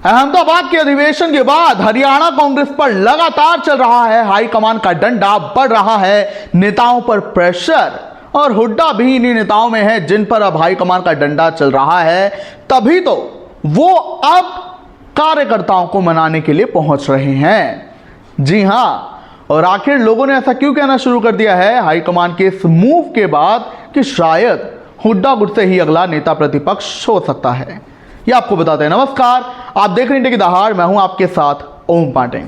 अहमदाबाद के अधिवेशन के बाद हरियाणा कांग्रेस पर लगातार चल रहा है हाईकमान का डंडा, बढ़ रहा है नेताओं पर प्रेशर और हुड्डा भी इन्हीं नेताओं में है जिन पर अब हाईकमान का डंडा चल रहा है। तभी तो वो अब कार्यकर्ताओं को मनाने के लिए पहुंच रहे हैं। जी हां, और आखिर लोगों ने ऐसा क्यों कहना शुरू कर दिया है हाईकमान के इस मूव के बाद कि शायद हुड्डा गुट से ही अगला नेता प्रतिपक्ष हो सकता है। ये आपको बताते हैं। नमस्कार, आप देख रहे हैं टेकी दहाड़, मैं हूं आपके साथ ओम पांडे।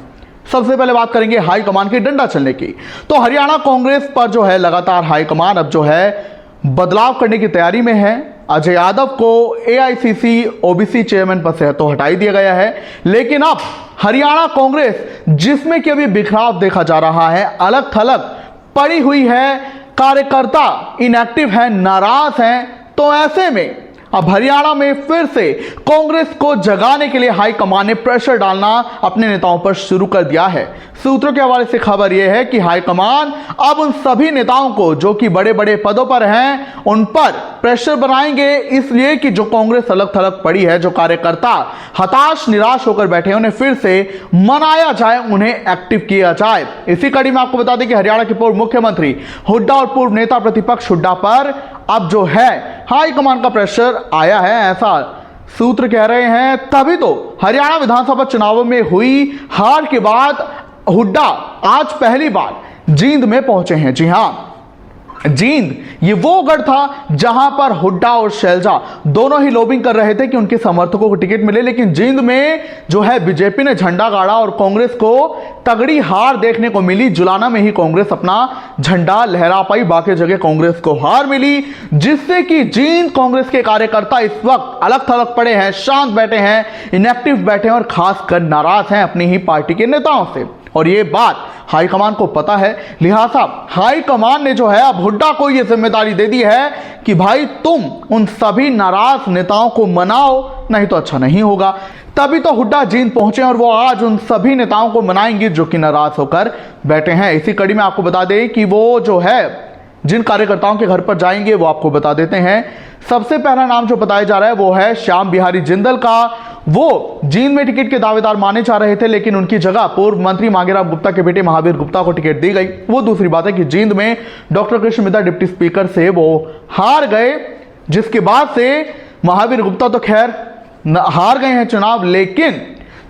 सबसे पहले बात करेंगे हाईकमान के डंडा चलने की। तो हरियाणा कांग्रेस पर जो है लगातार हाईकमान अब जो है बदलाव करने की तैयारी में है। अजय यादव को एआईसीसी ओबीसी चेयरमैन पद से तो हटा ही दिया गया है, लेकिन अब हरियाणा कांग्रेस जिसमें कि अभी बिखराव देखा जा रहा है, अलग थलग पड़ी हुई है, कार्यकर्ता इनएक्टिव है, नाराज हैं, तो ऐसे में अब हरियाणा में फिर से कांग्रेस को जगाने के लिए हाईकमान ने प्रेशर डालना अपने नेताओं पर शुरू कर दिया है। सूत्रों के हवाले से खबर यह है कि हाईकमान अब उन सभी नेताओं को जो कि बड़े बड़े पदों पर हैं उन पर प्रेशर बनाएंगे, इसलिए कि जो कांग्रेस अलग थलग पड़ी है, जो कार्यकर्ता हताश निराश होकर बैठे हैं, उन्हें फिर से मनाया जाए, उन्हें एक्टिव किया जाए। इसी कड़ी में आपको बता दें कि हरियाणा के पूर्व मुख्यमंत्री हुड्डा और पूर्व नेता प्रतिपक्ष हुड्डा पर अब जो है हाईकमान का प्रेशर आया है, ऐसा सूत्र कह रहे हैं। तभी तो हरियाणा विधानसभा चुनावों में हुई हार के बाद हुड्डा आज पहली बार जींद में पहुंचे हैं। जी हां, जींद ये वो गढ़ था जहां पर हुड्डा और शैलजा दोनों ही लॉबिंग कर रहे थे कि उनके समर्थकों को टिकट मिले, लेकिन जींद में जो है बीजेपी ने झंडा गाड़ा और कांग्रेस को तगड़ी हार देखने को मिली। जुलाना में ही कांग्रेस अपना झंडा लहरा पाई, बाकी जगह कांग्रेस को हार मिली, जिससे कि जींद कांग्रेस के कार्यकर्ता इस वक्त अलग थलग पड़े हैं, शांत बैठे हैं, इनएक्टिव बैठे हैं और खासकर नाराज हैं अपनी ही पार्टी के नेताओं से। और ये बात हाईकमान को पता है, लिहाजा हाईकमान ने जो है अब हुड्डा को यह जिम्मेदारी दे दी है कि भाई तुम उन सभी नाराज नेताओं को मनाओ, नहीं तो अच्छा नहीं होगा। तभी तो हुड्डा जींद पहुंचे और वो आज उन सभी नेताओं को मनाएंगे जो कि नाराज होकर बैठे हैं। इसी कड़ी में आपको बता दें कि वो जो है जिन कार्यकर्ताओं के घर पर जाएंगे वो आपको बता देते हैं। सबसे पहला नाम जो बताया जा रहा है वो है श्याम बिहारी जिंदल का। वो जींद में टिकट के दावेदार माने जा रहे थे, लेकिन उनकी जगह पूर्व मंत्री मांगेराम गुप्ता के बेटे महावीर गुप्ता को टिकट दी गई। वो दूसरी बात है कि जींद में डॉक्टर कृष्ण मिद्धा डिप्टी स्पीकर से वो हार गए, जिसके बाद से महावीर गुप्ता तो खैर हार गए हैं चुनाव, लेकिन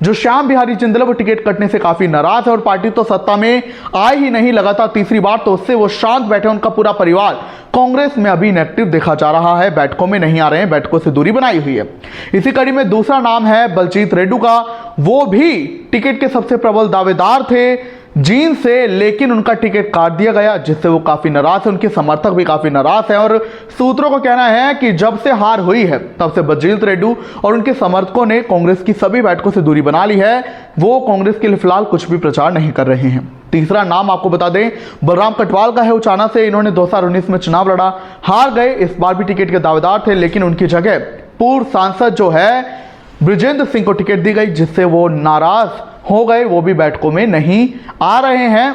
जो श्याम बिहारी जिंदल वो टिकट कटने से काफी नाराज है और पार्टी तो सत्ता में आई ही नहीं लगातार तीसरी बार, तो उससे वो शांत बैठे। उनका पूरा परिवार कांग्रेस में अभी इनएक्टिव देखा जा रहा है, बैठकों में नहीं आ रहे हैं, बैठकों से दूरी बनाई हुई है। इसी कड़ी में दूसरा नाम है बलजीत रेड्डू का। वो भी टिकट के सबसे प्रबल दावेदार थे जींद से, लेकिन उनका टिकट काट दिया गया, जिससे वो काफी नाराज है, उनके समर्थक भी काफी नाराज हैं। और सूत्रों का कहना है कि जब से हार हुई है तब से बलजीत रेड्डू और उनके समर्थकों ने कांग्रेस की सभी बैठकों से दूरी बना ली है। वो कांग्रेस के लिए फिलहाल कुछ भी प्रचार नहीं कर रहे हैं। तीसरा नाम आपको बता दें बलराम कटवाल का है। उचाना से इन्होंने 2019 में चुनाव लड़ा, हार गए, इस बार भी टिकट के दावेदार थे, लेकिन उनकी जगह पूर्व सांसद जो है बृजेंद्र सिंह को टिकट दी गई, जिससे वो नाराज हो गए, वो भी बैठकों में नहीं आ रहे हैं।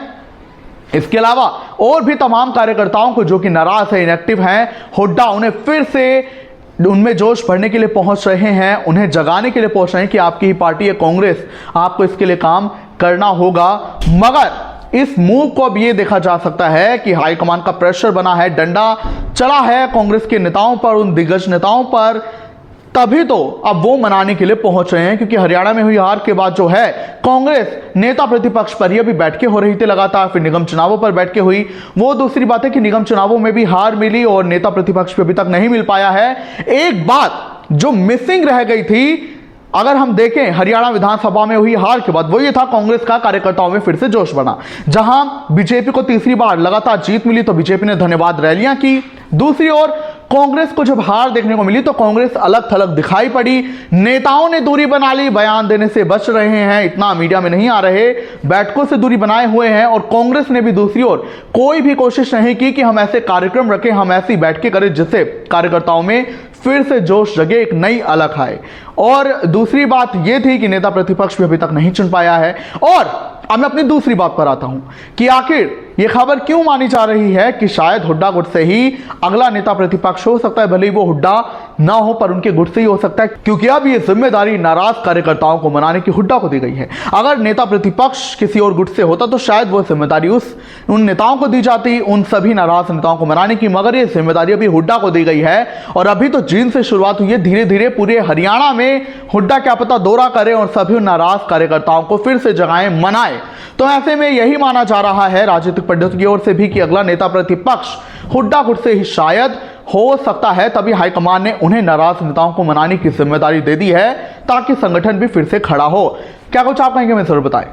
इसके अलावा और भी तमाम कार्यकर्ताओं को जो कि नाराज है, इनएक्टिव हैं, हुड्डा उन्हें फिर से उनमें जोश भरने के लिए पहुंच रहे हैं, उन्हें जगाने के लिए पहुंच रहे हैं कि आपकी ही पार्टी है कांग्रेस, आपको इसके लिए काम करना होगा। मगर इस मूव को अब ये देखा जा सकता है कि हाईकमान का प्रेशर बना है, डंडा चला है कांग्रेस के नेताओं पर, उन दिग्गज नेताओं पर। तभी तो अब वो मनाने के लिए पहुंच रहे हैं, क्योंकि हरियाणा में हुई हार के बाद जो है कांग्रेस नेता प्रतिपक्ष पर ही अभी बैठकें हो रही थी लगातार, फिर निगम चुनावों पर बैठकें हुई। वो दूसरी बात है कि निगम चुनावों में भी हार मिली और नेता प्रतिपक्ष पे अभी तक नहीं मिल पाया है। एक बात जो मिसिंग रह गई थी, अगर हम देखें हरियाणा विधानसभा में हुई हार के बाद, वो ये था कांग्रेस का कार्यकर्ताओं में फिर से जोश बना। जहां बीजेपी को तीसरी बार लगातार जीत मिली तो बीजेपी ने धन्यवाद रैलियां की, दूसरी ओर कांग्रेस को जब हार देखने को मिली तो कांग्रेस अलग थलग दिखाई पड़ी, नेताओं ने दूरी बना ली, बयान देने से बच रहे हैं, इतना मीडिया में नहीं आ रहे, बैठकों से दूरी बनाए हुए हैं। और कांग्रेस ने भी दूसरी ओर कोई भी कोशिश नहीं की कि हम ऐसे कार्यक्रम रखें, हम ऐसी बैठकें करें जिससे कार्यकर्ताओं में फिर से जोश जगे, एक नई अलग आए। और दूसरी बात यह थी कि नेता प्रतिपक्ष भी अभी तक नहीं चुन पाया है। और अब मैं अपनी दूसरी बात पर आता हूं कि आखिर यह खबर क्यों मानी जा रही है कि शायद हुड्डा गुट से ही अगला नेता प्रतिपक्ष हो सकता है, भले ही वो हुड्डा ना हो, पर उनके गुट से ही हो सकता है, क्योंकि अब ये जिम्मेदारी नाराज कार्यकर्ताओं को मनाने की हुड्डा को दी गई है। अगर नेता प्रतिपक्ष किसी और गुट से होता तो शायद वो जिम्मेदारी उन नेताओं को दी जाती, उन सभी नाराज नेताओं को मनाने की, मगर ये जिम्मेदारी अभी हुड्डा को दी गई है। और अभी तो जींद से शुरुआत हुई है, धीरे धीरे पूरे हरियाणा में हुड्डा क्या पता दौरा करे और सभी नाराज कार्यकर्ताओं को फिर से जगाए, मनाए। तो ऐसे में यही माना जा रहा है राजनीतिक पंडितों की ओर से भी कि अगला नेता प्रतिपक्ष हुड्डा गुट से ही शायद हो सकता है। तभी हाईकमान ने उन्हें नाराज नेताओं को मनाने की जिम्मेदारी दे दी है ताकि संगठन भी फिर से खड़ा हो। क्या कुछ आप कहेंगे, मैं जरूर बताएं।